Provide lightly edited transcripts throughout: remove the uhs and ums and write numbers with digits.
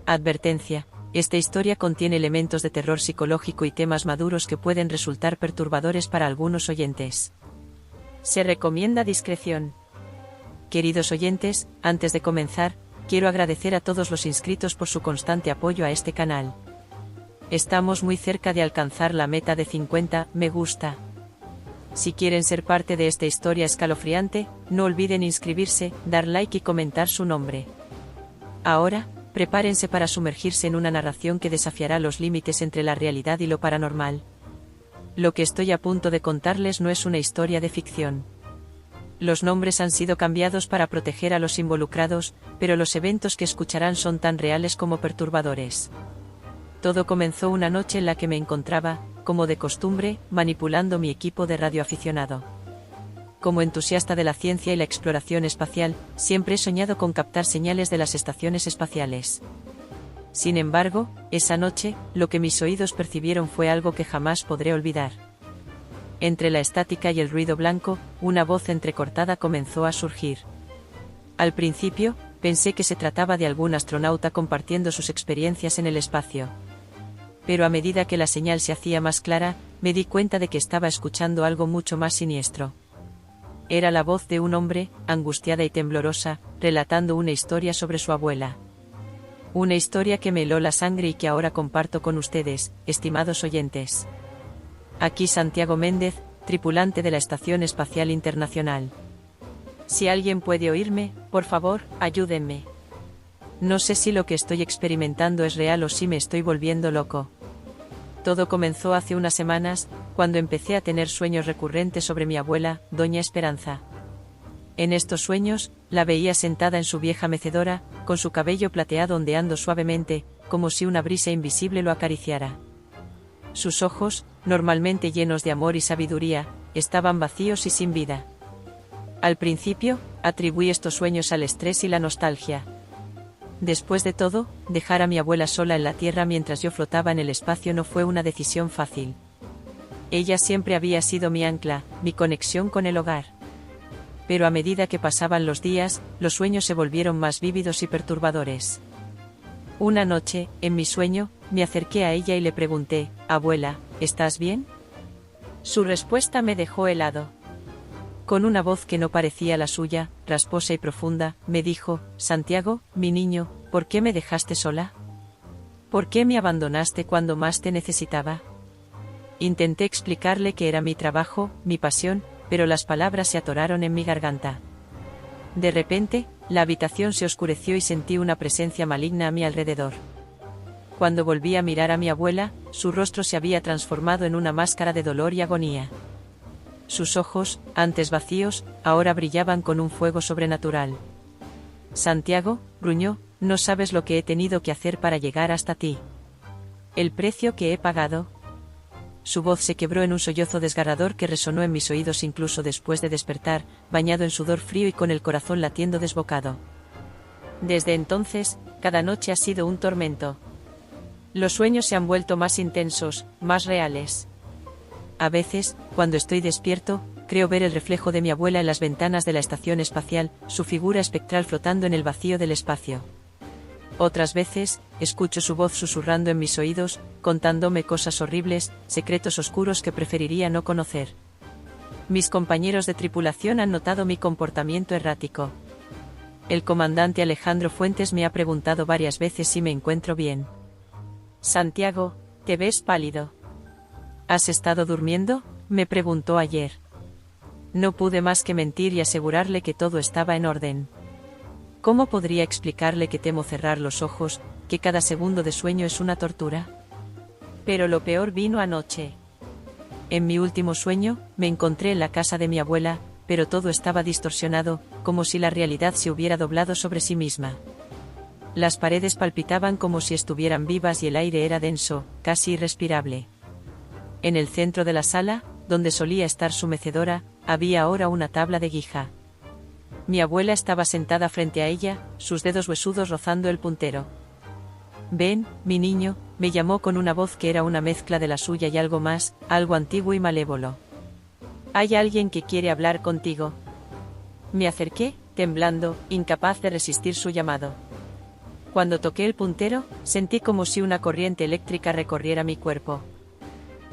Advertencia: esta historia contiene elementos de terror psicológico y temas maduros que pueden resultar perturbadores para algunos oyentes. Se recomienda discreción. Queridos oyentes, antes de comenzar, quiero agradecer a todos los inscritos por su constante apoyo a este canal. Estamos muy cerca de alcanzar la meta de 50 me gusta. Si quieren ser parte de esta historia escalofriante, no olviden inscribirse, dar like y comentar su nombre. Ahora, prepárense para sumergirse en una narración que desafiará los límites entre la realidad y lo paranormal. Lo que estoy a punto de contarles no es una historia de ficción. Los nombres han sido cambiados para proteger a los involucrados, pero los eventos que escucharán son tan reales como perturbadores. Todo comenzó una noche en la que me encontraba, como de costumbre, manipulando mi equipo de radioaficionado. Como entusiasta de la ciencia y la exploración espacial, siempre he soñado con captar señales de las estaciones espaciales. Sin embargo, esa noche, lo que mis oídos percibieron fue algo que jamás podré olvidar. Entre la estática y el ruido blanco, una voz entrecortada comenzó a surgir. Al principio, pensé que se trataba de algún astronauta compartiendo sus experiencias en el espacio. Pero a medida que la señal se hacía más clara, me di cuenta de que estaba escuchando algo mucho más siniestro. Era la voz de un hombre, angustiada y temblorosa, relatando una historia sobre su abuela. Una historia que me heló la sangre y que ahora comparto con ustedes, estimados oyentes. Aquí Santiago Méndez, tripulante de la Estación Espacial Internacional. Si alguien puede oírme, por favor, ayúdenme. No sé si lo que estoy experimentando es real o si me estoy volviendo loco. Todo comenzó hace unas semanas, cuando empecé a tener sueños recurrentes sobre mi abuela, Doña Esperanza. En estos sueños, la veía sentada en su vieja mecedora, con su cabello plateado ondeando suavemente, como si una brisa invisible lo acariciara. Sus ojos, normalmente llenos de amor y sabiduría, estaban vacíos y sin vida. Al principio, atribuí estos sueños al estrés y la nostalgia. Después de todo, dejar a mi abuela sola en la Tierra mientras yo flotaba en el espacio no fue una decisión fácil. Ella siempre había sido mi ancla, mi conexión con el hogar. Pero a medida que pasaban los días, los sueños se volvieron más vívidos y perturbadores. Una noche, en mi sueño, me acerqué a ella y le pregunté: «Abuela, ¿estás bien?». Su respuesta me dejó helado. Con una voz que no parecía la suya, rasposa y profunda, me dijo: «Santiago, mi niño, ¿por qué me dejaste sola? ¿Por qué me abandonaste cuando más te necesitaba?». Intenté explicarle que era mi trabajo, mi pasión, pero las palabras se atoraron en mi garganta. De repente, la habitación se oscureció y sentí una presencia maligna a mi alrededor. Cuando volví a mirar a mi abuela, su rostro se había transformado en una máscara de dolor y agonía. Sus ojos, antes vacíos, ahora brillaban con un fuego sobrenatural. «Santiago», gruñó, «no sabes lo que he tenido que hacer para llegar hasta ti. El precio que he pagado». Su voz se quebró en un sollozo desgarrador que resonó en mis oídos incluso después de despertar, bañado en sudor frío y con el corazón latiendo desbocado. Desde entonces, cada noche ha sido un tormento. Los sueños se han vuelto más intensos, más reales. A veces, cuando estoy despierto, creo ver el reflejo de mi abuela en las ventanas de la estación espacial, su figura espectral flotando en el vacío del espacio. Otras veces, escucho su voz susurrando en mis oídos, contándome cosas horribles, secretos oscuros que preferiría no conocer. Mis compañeros de tripulación han notado mi comportamiento errático. El comandante Alejandro Fuentes me ha preguntado varias veces si me encuentro bien. «Santiago, te ves pálido». «¿Has estado durmiendo?», me preguntó ayer. No pude más que mentir y asegurarle que todo estaba en orden. ¿Cómo podría explicarle que temo cerrar los ojos, que cada segundo de sueño es una tortura? Pero lo peor vino anoche. En mi último sueño, me encontré en la casa de mi abuela, pero todo estaba distorsionado, como si la realidad se hubiera doblado sobre sí misma. Las paredes palpitaban como si estuvieran vivas y el aire era denso, casi irrespirable. En el centro de la sala, donde solía estar su mecedora, había ahora una tabla de guija. Mi abuela estaba sentada frente a ella, sus dedos huesudos rozando el puntero. «Ven, mi niño», me llamó con una voz que era una mezcla de la suya y algo más, algo antiguo y malévolo. «Hay alguien que quiere hablar contigo». Me acerqué, temblando, incapaz de resistir su llamado. Cuando toqué el puntero, sentí como si una corriente eléctrica recorriera mi cuerpo.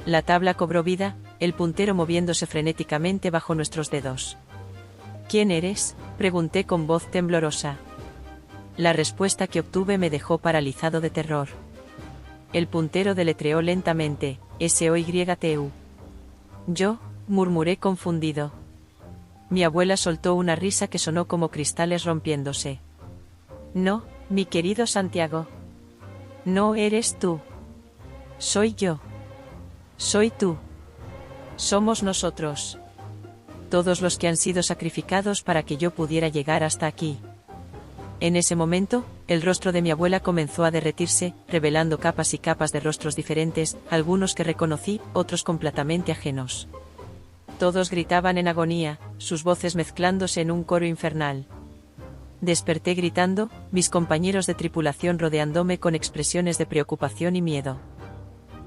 La tabla cobró vida, el puntero moviéndose frenéticamente bajo nuestros dedos. ¿Quién eres?, pregunté con voz temblorosa. La respuesta que obtuve me dejó paralizado de terror. El puntero deletreó lentamente, SOYTU. Yo, murmuré confundido. Mi abuela soltó una risa que sonó como cristales rompiéndose. No, mi querido Santiago. No eres tú. Soy yo. Soy tú. Somos nosotros. Todos los que han sido sacrificados para que yo pudiera llegar hasta aquí. En ese momento, el rostro de mi abuela comenzó a derretirse, revelando capas y capas de rostros diferentes, algunos que reconocí, otros completamente ajenos. Todos gritaban en agonía, sus voces mezclándose en un coro infernal. Desperté gritando, mis compañeros de tripulación rodeándome con expresiones de preocupación y miedo.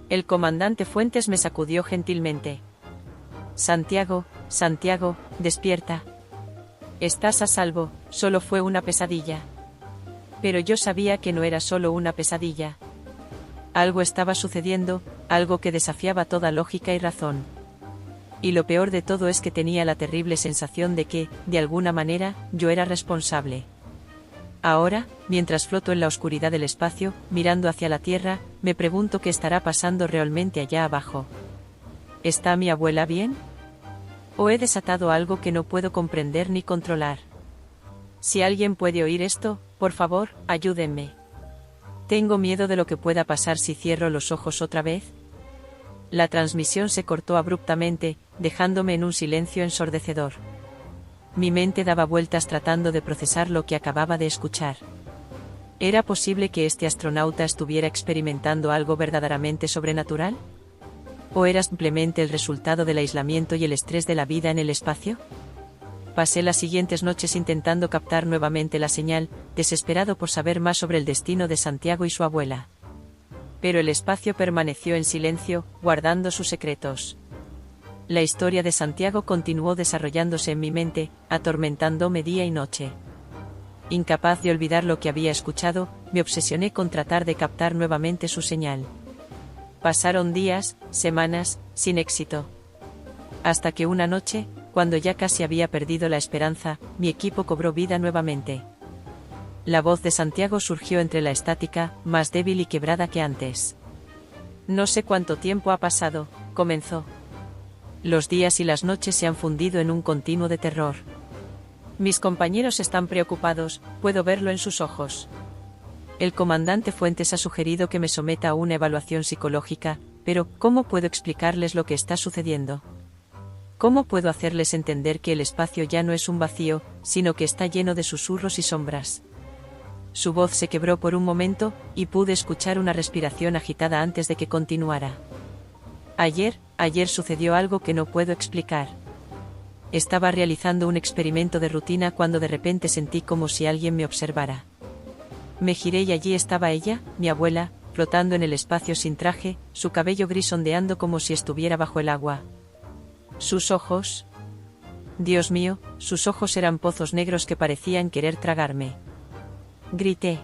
El comandante Fuentes me sacudió gentilmente. Santiago, Santiago, despierta. Estás a salvo, solo fue una pesadilla. Pero yo sabía que no era solo una pesadilla. Algo estaba sucediendo, algo que desafiaba toda lógica y razón. Y lo peor de todo es que tenía la terrible sensación de que, de alguna manera, yo era responsable. Ahora, mientras floto en la oscuridad del espacio, mirando hacia la Tierra, me pregunto qué estará pasando realmente allá abajo. ¿Está mi abuela bien? ¿O he desatado algo que no puedo comprender ni controlar? Si alguien puede oír esto, por favor, ayúdenme. Tengo miedo de lo que pueda pasar si cierro los ojos otra vez. La transmisión se cortó abruptamente, dejándome en un silencio ensordecedor. Mi mente daba vueltas tratando de procesar lo que acababa de escuchar. ¿Era posible que este astronauta estuviera experimentando algo verdaderamente sobrenatural? ¿O era simplemente el resultado del aislamiento y el estrés de la vida en el espacio? Pasé las siguientes noches intentando captar nuevamente la señal, desesperado por saber más sobre el destino de Santiago y su abuela. Pero el espacio permaneció en silencio, guardando sus secretos. La historia de Santiago continuó desarrollándose en mi mente, atormentándome día y noche. Incapaz de olvidar lo que había escuchado, me obsesioné con tratar de captar nuevamente su señal. Pasaron días, semanas, sin éxito. Hasta que una noche, cuando ya casi había perdido la esperanza, mi equipo cobró vida nuevamente. La voz de Santiago surgió entre la estática, más débil y quebrada que antes. No sé cuánto tiempo ha pasado, comenzó. Los días y las noches se han fundido en un continuo de terror. Mis compañeros están preocupados, puedo verlo en sus ojos. El comandante Fuentes ha sugerido que me someta a una evaluación psicológica, pero ¿cómo puedo explicarles lo que está sucediendo? ¿Cómo puedo hacerles entender que el espacio ya no es un vacío, sino que está lleno de susurros y sombras? Su voz se quebró por un momento, y pude escuchar una respiración agitada antes de que continuara. Ayer sucedió algo que no puedo explicar. Estaba realizando un experimento de rutina cuando de repente sentí como si alguien me observara. Me giré y allí estaba ella, mi abuela, flotando en el espacio sin traje, su cabello gris ondeando como si estuviera bajo el agua. Sus ojos. Dios mío, sus ojos eran pozos negros que parecían querer tragarme. Grité.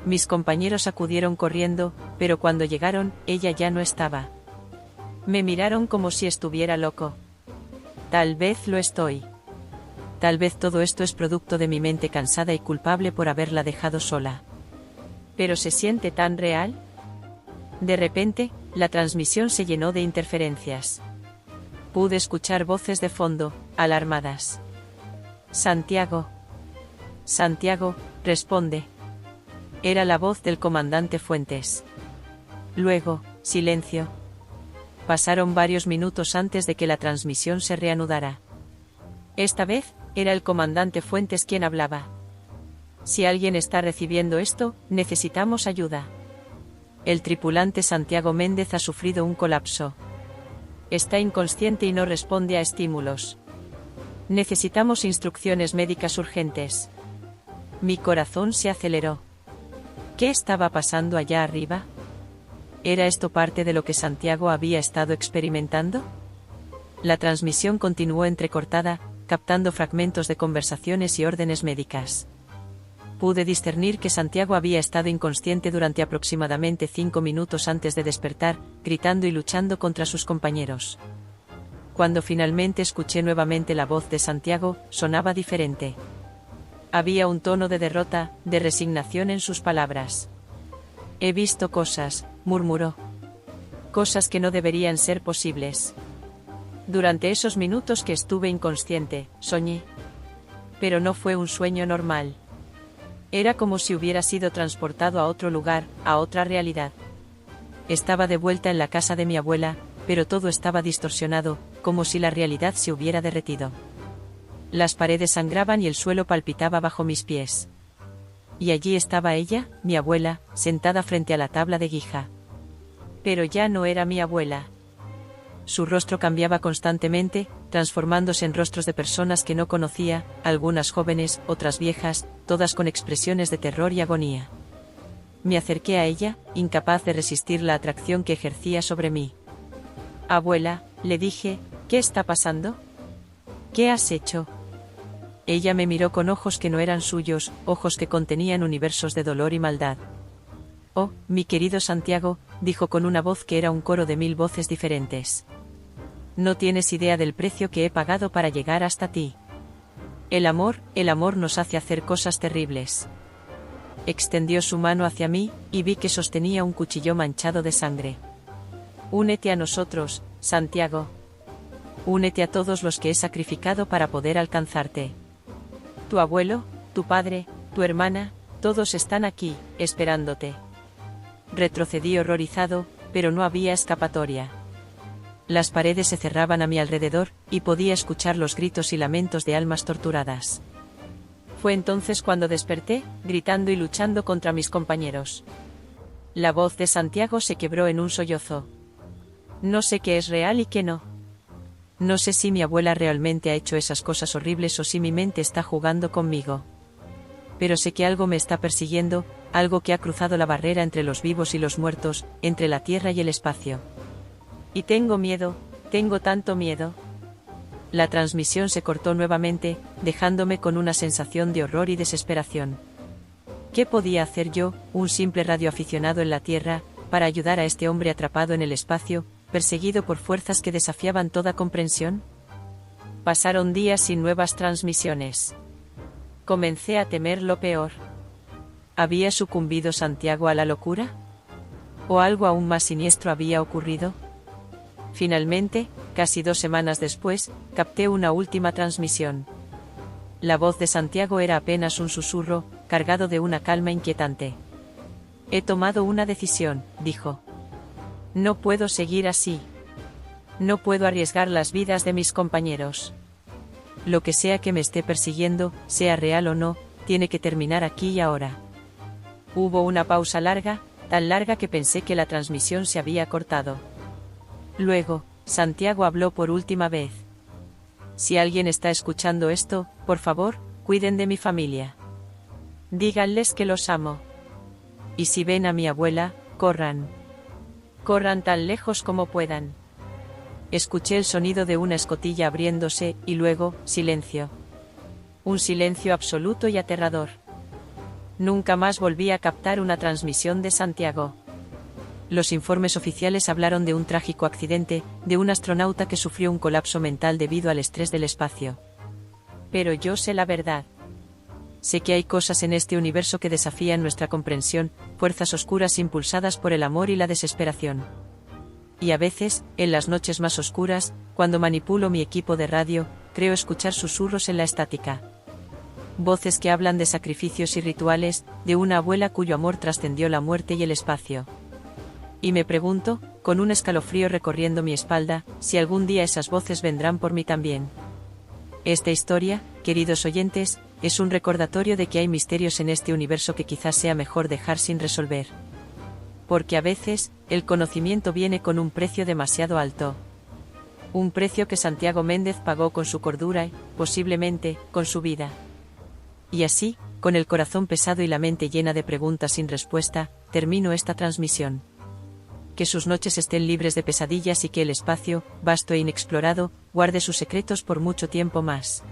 Mis compañeros acudieron corriendo, pero cuando llegaron, ella ya no estaba. Me miraron como si estuviera loco. Tal vez lo estoy. Tal vez todo esto es producto de mi mente cansada y culpable por haberla dejado sola. ¿Pero se siente tan real? De repente, la transmisión se llenó de interferencias. Pude escuchar voces de fondo, alarmadas. Santiago. Santiago, responde. Era la voz del comandante Fuentes. Luego, silencio. Pasaron varios minutos antes de que la transmisión se reanudara. Esta vez, era el comandante Fuentes quien hablaba. Si alguien está recibiendo esto, necesitamos ayuda. El tripulante Santiago Méndez ha sufrido un colapso. Está inconsciente y no responde a estímulos. Necesitamos instrucciones médicas urgentes. Mi corazón se aceleró. ¿Qué estaba pasando allá arriba? ¿Era esto parte de lo que Santiago había estado experimentando? La transmisión continuó entrecortada, captando fragmentos de conversaciones y órdenes médicas. Pude discernir que Santiago había estado inconsciente durante aproximadamente 5 minutos antes de despertar, gritando y luchando contra sus compañeros. Cuando finalmente escuché nuevamente la voz de Santiago, sonaba diferente. Había un tono de derrota, de resignación en sus palabras. He visto cosas, murmuró. Cosas que no deberían ser posibles. Durante esos minutos que estuve inconsciente, soñé. Pero no fue un sueño normal. Era como si hubiera sido transportado a otro lugar, a otra realidad. Estaba de vuelta en la casa de mi abuela, pero todo estaba distorsionado, como si la realidad se hubiera derretido. Las paredes sangraban y el suelo palpitaba bajo mis pies. Y allí estaba ella, mi abuela, sentada frente a la tabla de guija. Pero ya no era mi abuela. Su rostro cambiaba constantemente, transformándose en rostros de personas que no conocía, algunas jóvenes, otras viejas, todas con expresiones de terror y agonía. Me acerqué a ella, incapaz de resistir la atracción que ejercía sobre mí. Abuela, le dije, ¿qué está pasando? ¿Qué has hecho? Ella me miró con ojos que no eran suyos, ojos que contenían universos de dolor y maldad. Oh, mi querido Santiago, dijo con una voz que era un coro de 1000 voces diferentes. No tienes idea del precio que he pagado para llegar hasta ti. El amor nos hace hacer cosas terribles. Extendió su mano hacia mí, y vi que sostenía un cuchillo manchado de sangre. Únete a nosotros, Santiago. Únete a todos los que he sacrificado para poder alcanzarte. Tu abuelo, tu padre, tu hermana, todos están aquí, esperándote. Retrocedí horrorizado, pero no había escapatoria. Las paredes se cerraban a mi alrededor, y podía escuchar los gritos y lamentos de almas torturadas. Fue entonces cuando desperté, gritando y luchando contra mis compañeros. La voz de Santiago se quebró en un sollozo. No sé qué es real y qué no. No sé si mi abuela realmente ha hecho esas cosas horribles o si mi mente está jugando conmigo. Pero sé que algo me está persiguiendo, algo que ha cruzado la barrera entre los vivos y los muertos, entre la tierra y el espacio. Y tengo miedo, tengo tanto miedo. La transmisión se cortó nuevamente, dejándome con una sensación de horror y desesperación. ¿Qué podía hacer yo, un simple radioaficionado en la Tierra, para ayudar a este hombre atrapado en el espacio, perseguido por fuerzas que desafiaban toda comprensión? Pasaron días sin nuevas transmisiones. Comencé a temer lo peor. ¿Había sucumbido Santiago a la locura? ¿O algo aún más siniestro había ocurrido? Finalmente, casi 2 semanas después, capté una última transmisión. La voz de Santiago era apenas un susurro, cargado de una calma inquietante. He tomado una decisión, dijo. No puedo seguir así. No puedo arriesgar las vidas de mis compañeros. Lo que sea que me esté persiguiendo, sea real o no, tiene que terminar aquí y ahora. Hubo una pausa larga, tan larga que pensé que la transmisión se había cortado. Luego, Santiago habló por última vez. Si alguien está escuchando esto, por favor, cuiden de mi familia. Díganles que los amo. Y si ven a mi abuela, corran. Corran tan lejos como puedan. Escuché el sonido de una escotilla abriéndose, y luego, silencio. Un silencio absoluto y aterrador. Nunca más volví a captar una transmisión de Santiago. Los informes oficiales hablaron de un trágico accidente, de un astronauta que sufrió un colapso mental debido al estrés del espacio. Pero yo sé la verdad. Sé que hay cosas en este universo que desafían nuestra comprensión, fuerzas oscuras impulsadas por el amor y la desesperación. Y a veces, en las noches más oscuras, cuando manipulo mi equipo de radio, creo escuchar susurros en la estática. Voces que hablan de sacrificios y rituales, de una abuela cuyo amor trascendió la muerte y el espacio. Y me pregunto, con un escalofrío recorriendo mi espalda, si algún día esas voces vendrán por mí también. Esta historia, queridos oyentes, es un recordatorio de que hay misterios en este universo que quizás sea mejor dejar sin resolver. Porque a veces, el conocimiento viene con un precio demasiado alto. Un precio que Santiago Méndez pagó con su cordura y, posiblemente, con su vida. Y así, con el corazón pesado y la mente llena de preguntas sin respuesta, termino esta transmisión. Que sus noches estén libres de pesadillas y que el espacio, vasto e inexplorado, guarde sus secretos por mucho tiempo más.